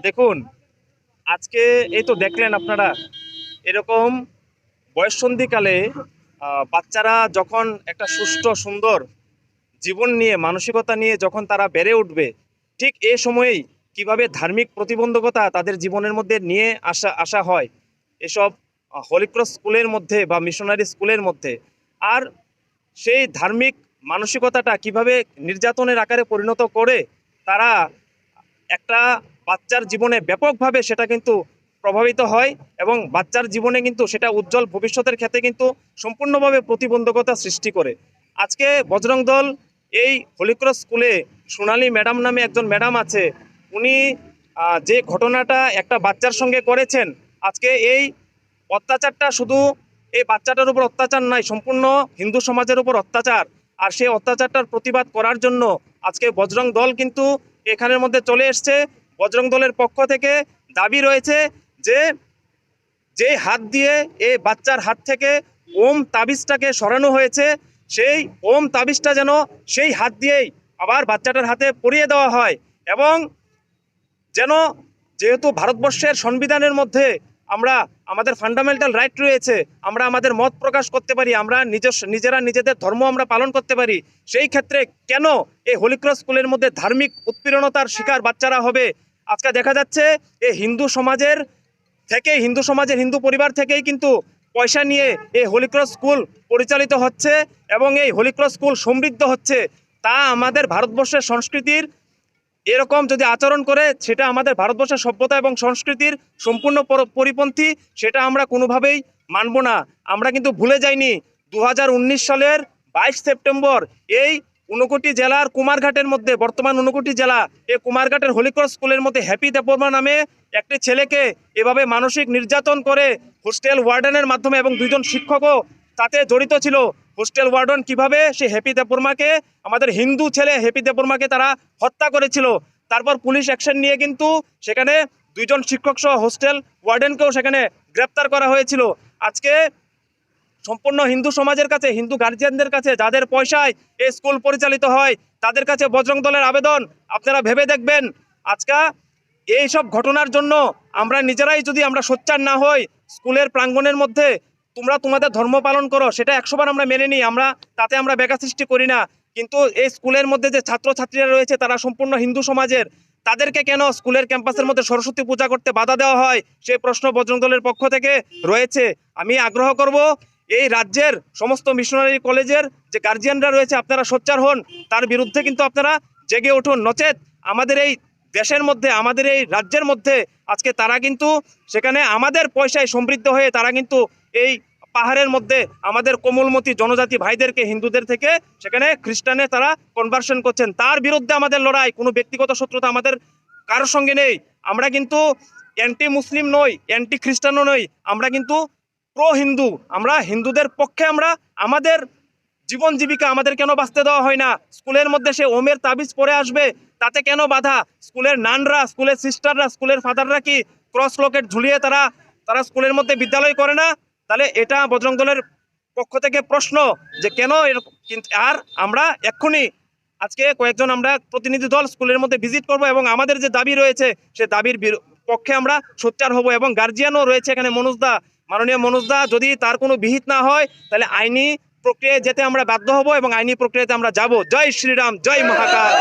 দেখুন, আজকে এই তো দেখলেন আপনারা এরকম বয়ঃসন্ধিকালে বাচ্চারা যখন একটা সুষ্ঠু সুন্দর জীবন নিয়ে মানসিকতা নিয়ে যখন তারা বেড়ে উঠবে, ঠিক এ সময়েই কিভাবে ধার্মিক প্রতিবন্ধকতা তাদের জীবনের মধ্যে নিয়ে আসা আসা হয় এসব হলিক্রস স্কুলের মধ্যে বা মিশনারি স্কুলের মধ্যে। আর সেই ধার্মিক মানসিকতাটা কিভাবে নির্যাতনের আকারে পরিণত করে তারা একটা বাচ্চার জীবনে ব্যাপকভাবে সেটা কিন্তু প্রভাবিত হয় এবং বাচ্চার জীবনে কিন্তু সেটা উজ্জ্বল ভবিষ্যতের ক্ষেত্রে কিন্তু সম্পূর্ণভাবে প্রতিবন্ধকতা সৃষ্টি করে। আজকে বজরং দল এই হলিক্রস স্কুলে সোনালী ম্যাডাম নামে একজন ম্যাডাম আছে, উনি যে ঘটনাটা একটা বাচ্চার সঙ্গে করেছেন, আজকে এই অত্যাচারটা শুধু এই বাচ্চাটার উপর অত্যাচার নয়, সম্পূর্ণ হিন্দু সমাজের উপর অত্যাচার। আর সেই অত্যাচারটার প্রতিবাদ করার জন্য আজকে বজরং দল কিন্তু এখানের মধ্যে চলে এসছে। বজরং দলের পক্ষ থেকে দাবি রয়েছে যে যে হাত দিয়ে এই বাচ্চার হাত থেকে ওম তাবিজটাকে সরানো হয়েছে, সেই ওম তাবিজটা যেন সেই হাত দিয়েই আবার বাচ্চাটার হাতে পরিয়ে দেওয়া হয়। এবং যেন, যেহেতু ভারতবর্ষের সংবিধানের মধ্যে আমরা আমাদের ফান্ডামেন্টাল রাইট রয়েছে, আমরা আমাদের মত প্রকাশ করতে পারি, আমরা নিজেরা নিজেদের ধর্ম আমরা পালন করতে পারি, সেই ক্ষেত্রে কেন এই হলিক্রস স্কুলের মধ্যে ধার্মিক উৎপীড়নতার শিকার বাচ্চারা হবে? আজকে দেখা যাচ্ছে এই হিন্দু সমাজের হিন্দু পরিবার থেকেই কিন্তু পয়সা নিয়ে এই হলিক্রস স্কুল পরিচালিত হচ্ছে এবং এই হলিক্রস স্কুল সমৃদ্ধ হচ্ছে। তা আমাদের ভারতবর্ষের সংস্কৃতির এরকম যদি আচরণ করে, সেটা আমাদের ভারতবর্ষের সভ্যতা এবং সংস্কৃতির সম্পূর্ণ পরিপন্থী, সেটা আমরা কোনোভাবেই মানব না। আমরা কিন্তু ভুলে যাইনি 2019 সালের 22 সেপ্টেম্বর এই ঊনকোটি জেলার কুমারঘাটের মধ্যে, বর্তমান ঊনকোটি জেলা, এই কুমারঘাটের হলিক্রস স্কুলের মধ্যে হ্যাপি দেববর্মা নামে একটি ছেলেকে এভাবে মানসিক নির্যাতন করে হোস্টেল ওয়ার্ডেনের মাধ্যমে, এবং দুইজন শিক্ষকও তাতে জড়িত ছিল। হোস্টেল ওয়ার্ডন কিভাবে সে হ্যাপি দেববর্মাকে, আমাদের হিন্দু ছেলে হ্যাপি দেববর্মাকে তারা হত্যা করেছিল। তারপর পুলিশ অ্যাকশন নিয়ে কিন্তু সেখানে দুইজন শিক্ষক সহ হোস্টেল ওয়ার্ডেনকেও সেখানে গ্রেপ্তার করা হয়েছিল। আজকে সম্পূর্ণ হিন্দু সমাজের কাছে, হিন্দু গার্জিয়ানদের কাছে, যাদের পয়সায় এই স্কুল পরিচালিত হয়, তাদের কাছে বজরং দলের আবেদন, আপনারা ভেবে দেখবেন আজকে এই সব ঘটনার জন্য আমরা নিজেরাই যদি আমরা সোচ্চার না হই, স্কুলের প্রাঙ্গণের মধ্যে তোমরা তোমাদের ধর্ম পালন করো, সেটা 100বার আমরা মেনে নিই, আমরা তাতে আমরা ব্যাঘাত সৃষ্টি করি না। কিন্তু এই স্কুলের মধ্যে যে ছাত্রছাত্রীরা রয়েছে তারা সম্পূর্ণ হিন্দু সমাজের, তাদেরকে কেন স্কুলের ক্যাম্পাসের মধ্যে সরস্বতী পূজা করতে বাধা দেওয়া হয়, সেই প্রশ্ন বজরং দলের পক্ষ থেকে রয়েছে। আমি আগ্রহ করব এই রাজ্যের সমস্ত মিশনারি কলেজের যে গার্জিয়ানরা রয়েছে, আপনারা সোচ্চার হন, তার বিরুদ্ধে কিন্তু আপনারা জেগে উঠুন। নচেত আমাদের এই দেশের মধ্যে, আমাদের এই রাজ্যের মধ্যে আজকে তারা কিন্তু সেখানে আমাদের পয়সায় সমৃদ্ধ হয়ে তারা কিন্তু এই পাহাড়ের মধ্যে আমাদের কোমলমতি জনজাতি ভাইদেরকে, হিন্দুদের থেকে সেখানে খ্রিস্টানে তারা কনভার্সন করছেন। তার বিরুদ্ধে আমাদের লড়াই, কোনো ব্যক্তিগত শত্রুতা আমাদের কারোর সঙ্গে নেই। আমরা কিন্তু অ্যান্টি মুসলিম নই, অ্যান্টি খ্রিস্টানও নই, আমরা কিন্তু প্রো হিন্দু। আমরা হিন্দুদের পক্ষে, আমরা আমাদের জীবন জীবিকা আমাদের কেন বাঁচতে দেওয়া হয় না? স্কুলের মধ্যে সে ওমের তাবিজ পরে আসবে, তাতে কেন বাধা? স্কুলের নানরা, স্কুলের সিস্টাররা, স্কুলের ফাদাররা কি ক্রস লকেট ঝুলিয়ে তারা তারা স্কুলের মধ্যে বিদ্যালয় করে না? তাহলে এটা বজরং দলের পক্ষ থেকে প্রশ্ন যে কেন এরকম। কিন্তু আর আমরা এক্ষুনি আজকে কয়েকজন আমরা প্রতিনিধি দল স্কুলের মধ্যে ভিজিট করব এবং আমাদের যে দাবি রয়েছে সে দাবির পক্ষে আমরা সোচ্চার হব। এবং গার্জিয়ানও রয়েছে এখানে, মনোজদা, মাননীয় মনোজদা, যদি তার কোনো বিহিত না হয় তাহলে আইনি প্রক্রিয়ায় যেতে আমরা বাধ্য হব এবং আইনি প্রক্রিয়াতে আমরা যাব। জয় শ্রীরাম, জয় মহাকাল।